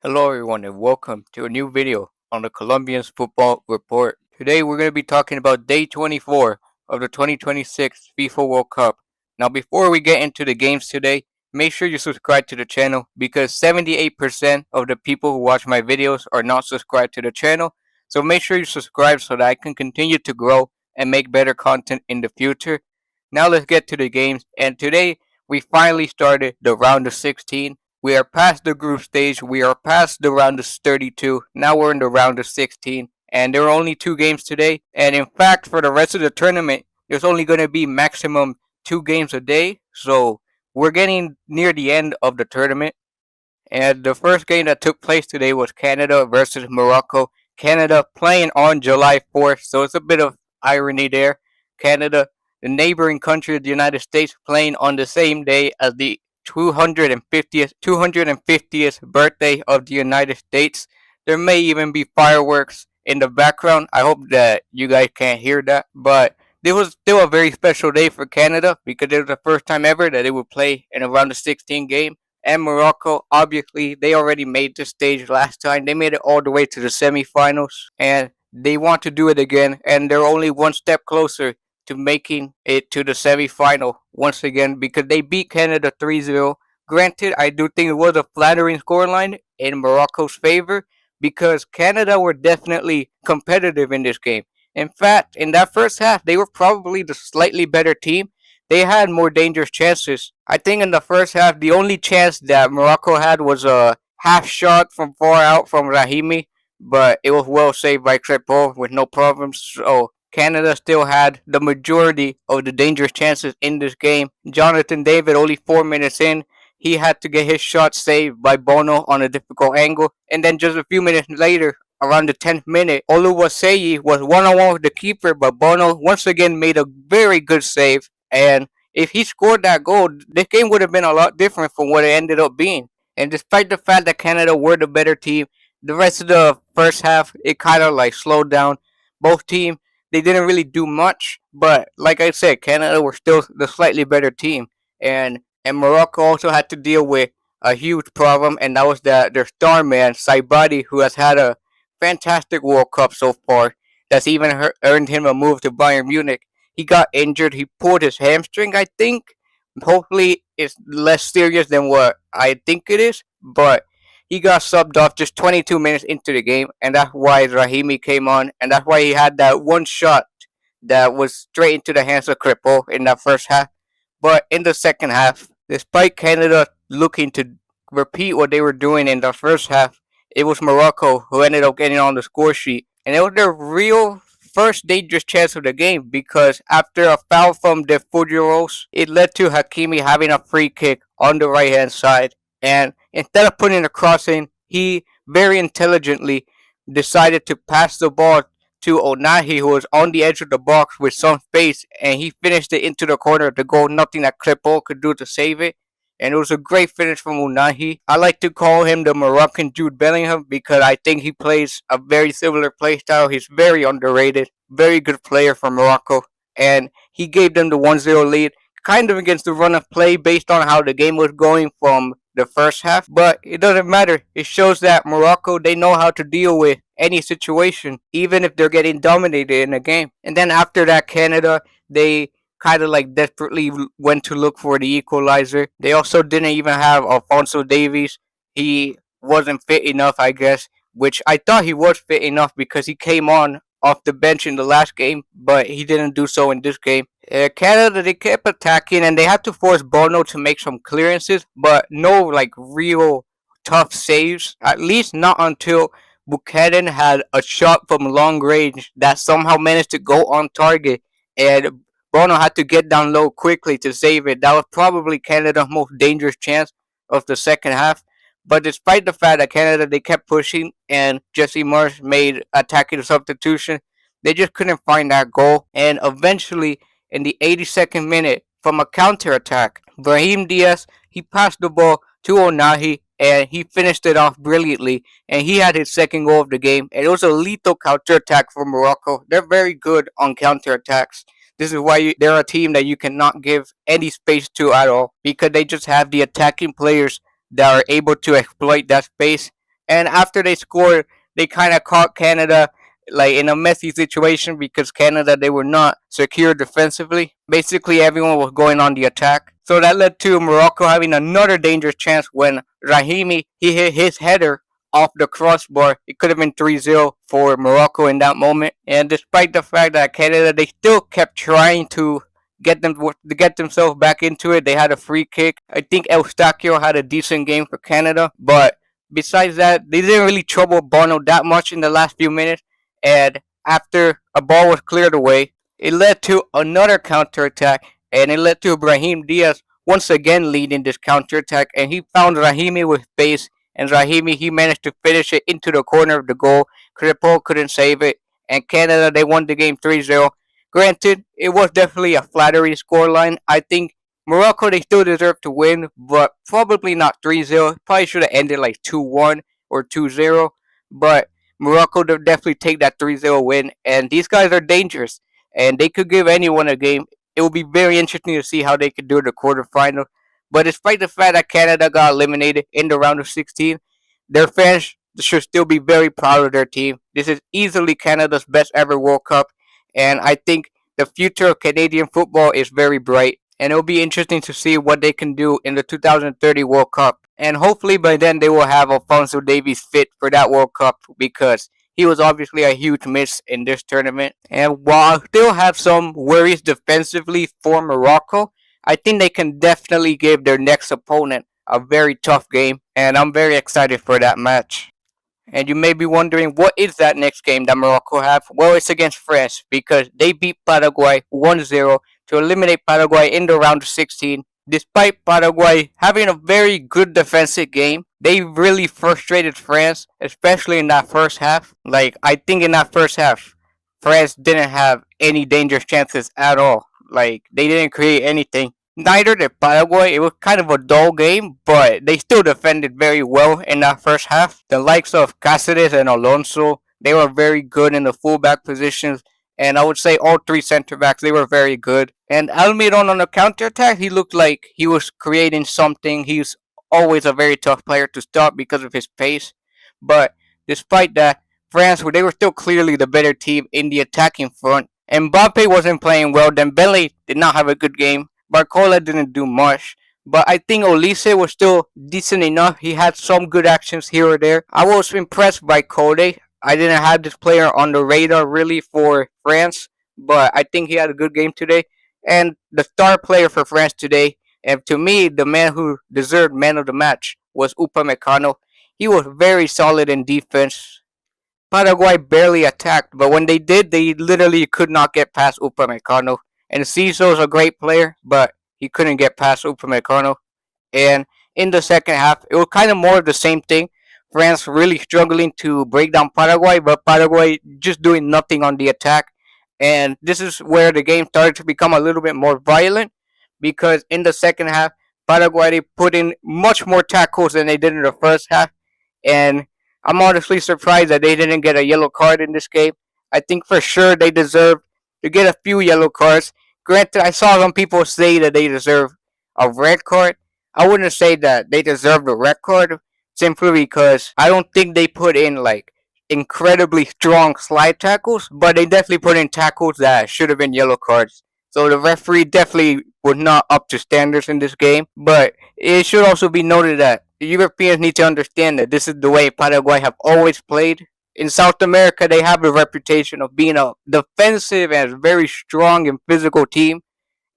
Hello everyone and welcome to a new video on the Colombians Football Report. Today we're going to be talking about day 24 of the 2026 FIFA World Cup. Now before we get into the games today, make sure you subscribe to the channel because 78% of the people who watch my videos are not subscribed to the channel. So make sure you subscribe so that I can continue to grow and make better content in the future. Now let's get to the games, and today we finally started the round of 16. We are past the group stage. We are past the round of 32. Now we're in the round of 16. And there are only two games today. And in fact, for the rest of the tournament, there's only going to be maximum two games a day. So we're getting near the end of the tournament. And the first game that took place today was Canada versus Morocco. Canada playing on July 4th. So it's a bit of irony there. Canada, the neighboring country of the United States, playing on the same day as the 250th birthday of the United States. There may even be fireworks in the background. I hope that you guys can't hear that, but it was still a very special day for Canada because it was the first time ever that they would play in a round of 16 game. And Morocco, obviously, they already made the stage last time. They made it all the way to the semifinals, and they want to do it again. And they're only one step closer to making it to the semifinal once again because they beat Canada 3-0. Granted, I do think it was a flattering scoreline in Morocco's favor because Canada were definitely competitive in this game. In fact, in that first half, they were probably the slightly better team. They had more dangerous chances. I think in the first half, the only chance that Morocco had was a half shot from far out from Rahimi, but it was well saved by Crepeau with no problems. So Canada still had the majority of the dangerous chances in this game. Jonathan David, only 4 minutes in, he had to get his shot saved by Bono on a difficult angle. And then just a few minutes later, around the 10th minute, Oluwaseyi was one-on-one with the keeper, but Bono once again made a very good save. And if he scored that goal, this game would have been a lot different from what it ended up being. And despite the fact that Canada were the better team, the rest of the first half, it kind of like slowed down. Both teams, they didn't really do much, but like I said, Canada were still the slightly better team. And Morocco also had to deal with a huge problem, and that was that their star man, Saibadi, who has had a fantastic World Cup so far, that's even earned him a move to Bayern Munich. He got injured. He pulled his hamstring, I think. Hopefully, it's less serious than what I think it is, but he got subbed off just 22 minutes into the game, and that's why Rahimi came on, and that's why he had that one shot that was straight into the hands of Cripple in that first half. But in the second half, despite Canada looking to repeat what they were doing in the first half, it was Morocco who ended up getting on the score sheet, and it was their real first dangerous chance of the game because after a foul from De Fugeros, it led to Hakimi having a free kick on the right hand side. And instead of putting the cross in, he very intelligently decided to pass the ball to Onahi, who was on the edge of the box with some space, and he finished it into the corner of the goal. Nothing that Crepeau could do to save it. And it was a great finish from Unahi. I like to call him the Moroccan Jude Bellingham because I think he plays a very similar play style. He's very underrated, very good player for Morocco, and he gave them the 1-0 lead, kind of against the run of play based on how the game was going from the first half. But it doesn't matter. It shows that Morocco, they know how to deal with any situation, even if they're getting dominated in a game. And then after that, Canada, they kind of like desperately went to look for the equalizer. They also didn't even have Alfonso Davies. He wasn't fit enough, I guess, which I thought he was fit enough because he came on off the bench in the last game, but he didn't do so in this game. Canada, they kept attacking and they had to force Bono to make some clearances, but no like real tough saves, at least not until Buchanan had a shot from long range that somehow managed to go on target, and Bono had to get down low quickly to save it. That was probably Canada's most dangerous chance of the second half. But despite the fact that Canada they kept pushing and Jesse Marsh made attacking substitution, they just couldn't find that goal. And eventually, in the 82nd minute, from a counter attack, Brahim Diaz he passed the ball to Onahi and he finished it off brilliantly. And he had his second goal of the game. And it was a lethal counter attack for Morocco. They're very good on counter attacks. This is why they're a team that you cannot give any space to at all because they just have the attacking players that are able to exploit that space. And after they scored, they kind of caught Canada like in a messy situation because Canada they were not secure defensively. Basically, everyone was going on the attack. So that led to Morocco having another dangerous chance when Rahimi he hit his header off the crossbar. It could have been 3-0 for Morocco in that moment. And despite the fact that Canada they still kept trying to get themselves back into it. They had a free kick. I think Eustachio had a decent game for Canada, but besides that, they didn't really trouble Bono that much in the last few minutes. And after a ball was cleared away, it led to another counterattack, and it led to Brahim Diaz once again leading this counterattack, and he found Rahimi with pace, and Rahimi he managed to finish it into the corner of the goal. Crepeau couldn't save it, and Canada they won the game 3-0. Granted, it was definitely a flattering scoreline. I think Morocco they still deserve to win, but probably not 3-0. Probably should have ended like 2-1 or 2-0. But Morocco definitely take that 3-0 win, and these guys are dangerous, and they could give anyone a game. It will be very interesting to see how they could do in the quarterfinal. But despite the fact that Canada got eliminated in the round of 16, their fans should still be very proud of their team. This is easily Canada's best ever World Cup, and I think the future of Canadian football is very bright. And it'll be interesting to see what they can do in the 2030 World Cup. And hopefully by then they will have Alfonso Davies fit for that World Cup because he was obviously a huge miss in this tournament. And while I still have some worries defensively for Morocco, I think they can definitely give their next opponent a very tough game. And I'm very excited for that match. And you may be wondering, what is that next game that Morocco have? Well, it's against France because they beat Paraguay 1-0 to eliminate Paraguay in the round of 16. Despite Paraguay having a very good defensive game, they really frustrated France, especially in that first half. Like, I think in that first half, France didn't have any dangerous chances at all. Like, they didn't create anything. Neither did Paraguay. It was kind of a dull game, but they still defended very well in that first half. The likes of Cáceres and Alonso, they were very good in the fullback positions, and I would say all three center backs, they were very good. And Almiron on the counterattack, he looked like he was creating something. He's always a very tough player to stop because of his pace. But despite that, France, they were still clearly the better team in the attacking front. Mbappe wasn't playing well. Dembele did not have a good game. Barcola didn't do much. But I think Olise was still decent enough. He had some good actions here or there. I was impressed by Code. I didn't have this player on the radar really for France, but I think he had a good game today. And the star player for France today, and to me, the man who deserved man of the match was Upamecano. He was very solid in defense. Paraguay barely attacked, but when they did, they literally could not get past Upamecano. And Ciso's a great player, but he couldn't get past Upamecano. And in the second half, it was kind of more of the same thing. France really struggling to break down Paraguay, but Paraguay just doing nothing on the attack. And this is where the game started to become a little bit more violent because in the second half, Paraguay they put in much more tackles than they did in the first half. And I'm honestly surprised that they didn't get a yellow card in this game. I think for sure they deserve to get a few yellow cards. Granted, I saw some people say that they deserve a red card. I wouldn't say that they deserve the red card simply because I don't think they put in like incredibly strong slide tackles, but they definitely put in tackles that should have been yellow cards. So the referee definitely was not up to standards in this game. But it should also be noted that the Europeans need to understand that this is the way Paraguay have always played. In South America, they have a reputation of being a defensive and very strong and physical team,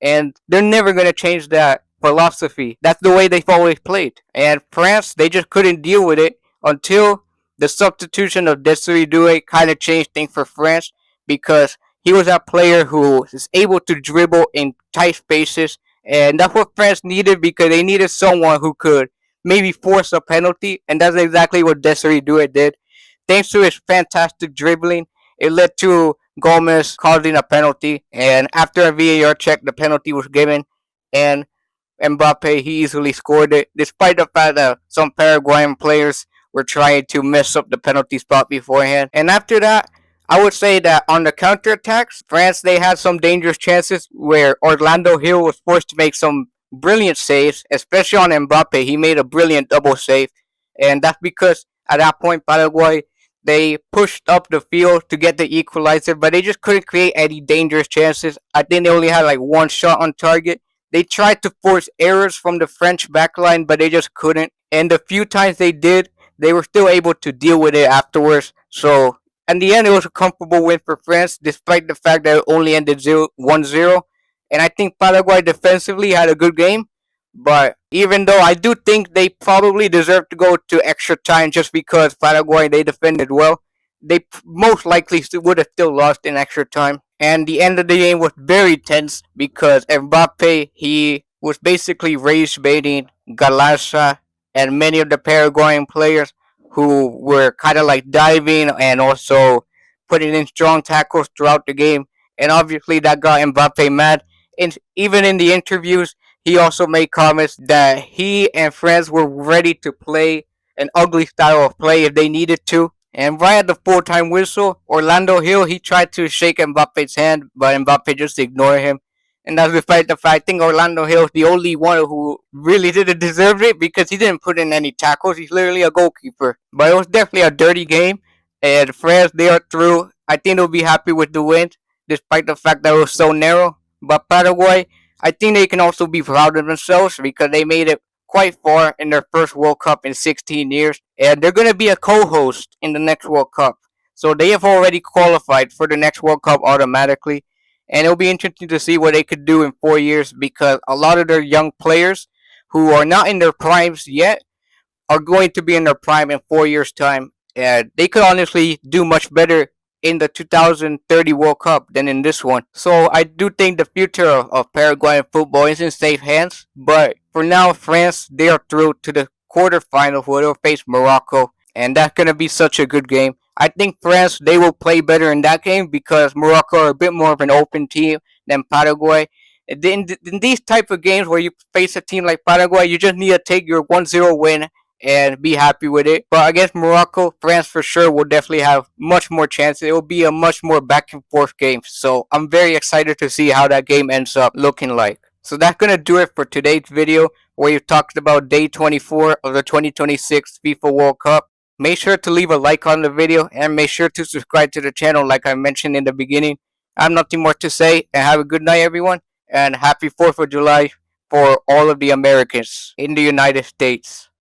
and they're never going to change that philosophy. That's the way they've always played. And France, they just couldn't deal with it until the substitution of Desiree Doué kind of changed things for France because he was a player who is able to dribble in tight spaces, and that's what France needed because they needed someone who could maybe force a penalty, and that's exactly what Desiree Doué did. Thanks to his fantastic dribbling, it led to Gomez causing a penalty, and after a VAR check, the penalty was given, and Mbappe he easily scored it, despite the fact that some Paraguayan players were trying to mess up the penalty spot beforehand. And after that, I would say that on the counterattacks, France they had some dangerous chances where Orlando Hill was forced to make some brilliant saves, especially on Mbappe. He made a brilliant double save, and that's because At that point, Paraguay, they pushed up the field to get the equalizer, but they just couldn't create any dangerous chances. I think they only had like one shot on target. They tried to force errors from the French backline, but they just couldn't. And the few times they did, they were still able to deal with it afterwards. So, in the end, it was a comfortable win for France, despite the fact that it only ended 1-0. And I think Paraguay defensively had a good game. But even though I do think they probably deserve to go to extra time just because Paraguay they defended well, they most likely would have still lost in extra time. And the end of the game was very tense because Mbappe he was basically rage baiting Galasa and many of the Paraguayan players who were kind of like diving and also putting in strong tackles throughout the game. And obviously that got Mbappe mad. And even in the interviews, he also made comments that he and friends were ready to play an ugly style of play if they needed to. And right at the full-time whistle, Orlando Hill, he tried to shake Mbappe's hand, but Mbappe just ignored him. And that's despite the fact I think Orlando Hill is the only one who really didn't deserve it because he didn't put in any tackles. He's literally a goalkeeper. But it was definitely a dirty game. And France, they are through. I think they'll be happy with the win, despite the fact that it was so narrow. But Paraguay, I think they can also be proud of themselves because they made it quite far in their first World Cup in 16 years, and they're going to be a co-host in the next World Cup. So they have already qualified for the next World Cup automatically, and it'll be interesting to see what they could do in 4 years because a lot of their young players who are not in their primes yet are going to be in their prime in 4 years' time, and they could honestly do much better in the 2030 World Cup than in this one. So I do think the future of Paraguayan football is in safe hands. But for now, France, they are through to the quarterfinal where they'll face Morocco. And that's going to be such a good game. I think France, they will play better in that game because Morocco are a bit more of an open team than Paraguay. In these type of games where you face a team like Paraguay, you just need to take your 1-0 win and be happy with it. But against Morocco, France for sure will definitely have much more chances. It will be a much more back and forth game. So I'm very excited to see how that game ends up looking like. So that's going to do it for today's video where we talked about day 24 of the 2026 FIFA World Cup. Make sure to leave a like on the video and make sure to subscribe to the channel like I mentioned in the beginning. I have nothing more to say and have a good night everyone and happy 4th of July for all of the Americans in the United States.